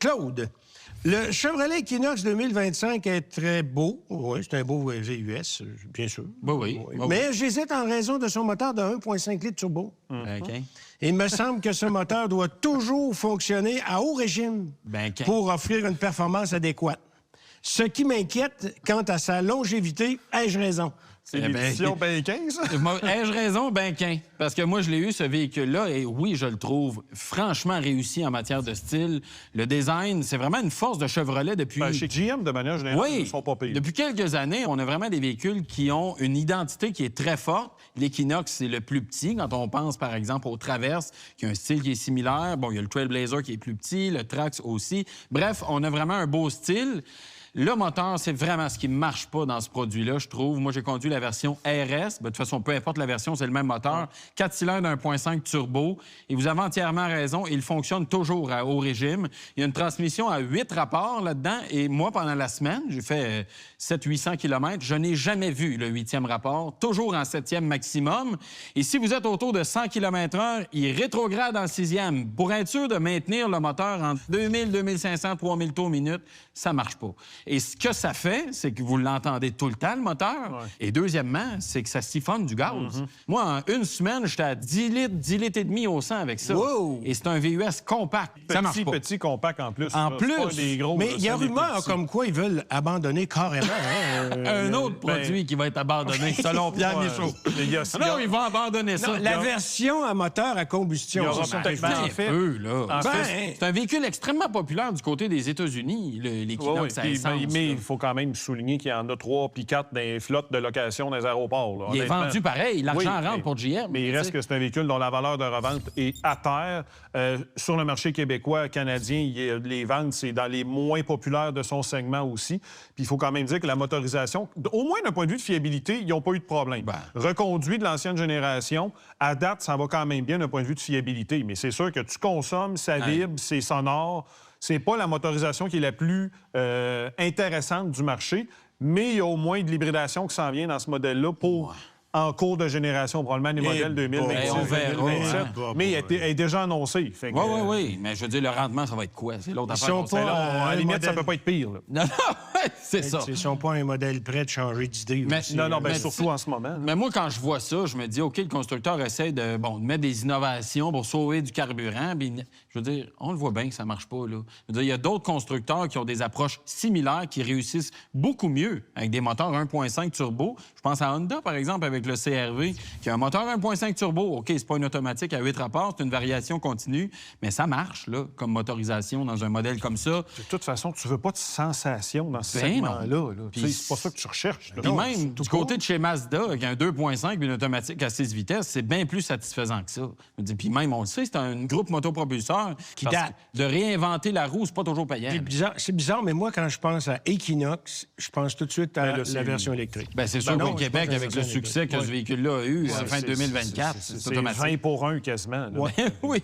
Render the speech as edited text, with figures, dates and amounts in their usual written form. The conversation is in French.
Claude, le Chevrolet Equinox 2025 est très beau. Oui, c'est un beau VUS, bien sûr. Oui. Mais j'hésite en raison de son moteur de 1,5 litres turbo. OK. Il me semble que ce moteur doit toujours fonctionner à haut régime pour offrir une performance adéquate. Ce qui m'inquiète quant à sa longévité, ai-je raison? C'est l'édition ben 15? Ai-je raison, Benquin? Parce que moi, je l'ai eu, ce véhicule-là, et oui, je le trouve franchement réussi en matière de style. Le design, c'est vraiment une force de Chevrolet depuis... Chez GM, de manière générale, ils ne sont pas payés. Depuis quelques années, on a vraiment des véhicules qui ont une identité qui est très forte. L'Equinox, c'est le plus petit. Quand on pense, par exemple, au Traverse, qui a un style qui est similaire. Bon, il y a le Trailblazer qui est plus petit, le Trax aussi. Bref, on a vraiment un beau style. Le moteur, c'est vraiment ce qui ne marche pas dans ce produit-là, je trouve. Moi, j'ai conduit la version RS. De toute façon, peu importe la version, c'est le même moteur. 4 cylindres 1,5 turbo. Et vous avez entièrement raison, il fonctionne toujours à haut régime. Il y a une transmission à 8 rapports là-dedans. Et moi, pendant la semaine, j'ai fait 700-800 km. Je n'ai jamais vu le 8e rapport, toujours en 7e maximum. Et si vous êtes autour de 100 km/h, il rétrograde en 6e. Pour être sûr de maintenir le moteur entre 2000, 2500, 3000 tours minute, ça ne marche pas. Et ce que ça fait, c'est que vous l'entendez tout le temps, le moteur. Ouais. Et deuxièmement, c'est que ça siphonne du gaz. Moi, en une semaine, j'étais à 10 litres et demi au 100 avec ça. Wow. Et c'est un VUS compact. Ça marche pas. Petit, compact en plus. En plus. Pas des gros, mais il y a rumeur comme quoi ils veulent abandonner carrément. Un autre produit qui va être abandonné, selon Pierre Michaud. Non, ils vont abandonner ça. Non, la version à moteur à combustion. C'est un véhicule extrêmement populaire du côté des États-Unis, l'Equinox à essence. Mais il faut quand même souligner qu'il y en a 3 puis 4 dans les flottes de location dans les aéroports. Là, il est vendu pareil. L'argent rentre pour GM. Mais il reste que c'est un véhicule dont la valeur de revente est à terre. Sur le marché québécois, canadien, les ventes, c'est dans les moins populaires de son segment aussi. Puis il faut quand même dire que la motorisation, au moins d'un point de vue de fiabilité, ils n'ont pas eu de problème. Reconduit de l'ancienne génération, à date, ça va quand même bien d'un point de vue de fiabilité. Mais c'est sûr que tu consommes, ça vibre, c'est sonore. C'est pas la motorisation qui est la plus intéressante du marché, mais il y a au moins de l'hybridation qui s'en vient dans ce modèle-là pour... en cours de génération, probablement les modèles 2026, on verra, 2027. Mais elle est déjà annoncée. Oui. Mais je veux dire, le rendement, ça va être quoi? C'est l'autre affaire. À la limite, ça peut pas être pire. Là. Non, c'est ça. Ils sont pas un modèle prêt de changer d'idée. Non, surtout en ce moment. Mais moi, quand je vois ça, je me dis, OK, le constructeur essaie de mettre des innovations pour sauver du carburant. Je veux dire, on le voit bien que ça marche pas. Là. Je veux dire, il y a d'autres constructeurs qui ont des approches similaires, qui réussissent beaucoup mieux avec des moteurs 1,5 turbo. Je pense à Honda, par exemple, avec le CR-V, qui a un moteur 1,5 turbo. OK, c'est pas une automatique à 8 rapports, c'est une variation continue, mais ça marche, là, comme motorisation dans un modèle comme ça. De toute façon, tu veux pas de sensation dans ce segment-là. C'est pas ça que tu recherches. Puis même, du côté de chez Mazda, avec un 2,5 et une automatique à 6 vitesses, c'est bien plus satisfaisant que ça. Puis même, on le sait, c'est un groupe motopropulseur qui date. De réinventer la roue, c'est pas toujours payant. C'est bizarre, mais moi, quand je pense à Equinox, je pense tout de suite à la version électrique. C'est sûr qu'au Québec, avec le succès que ce véhicule-là a eu à la fin 2024, c'est automatique. 20 pour 1 quasiment. Oui.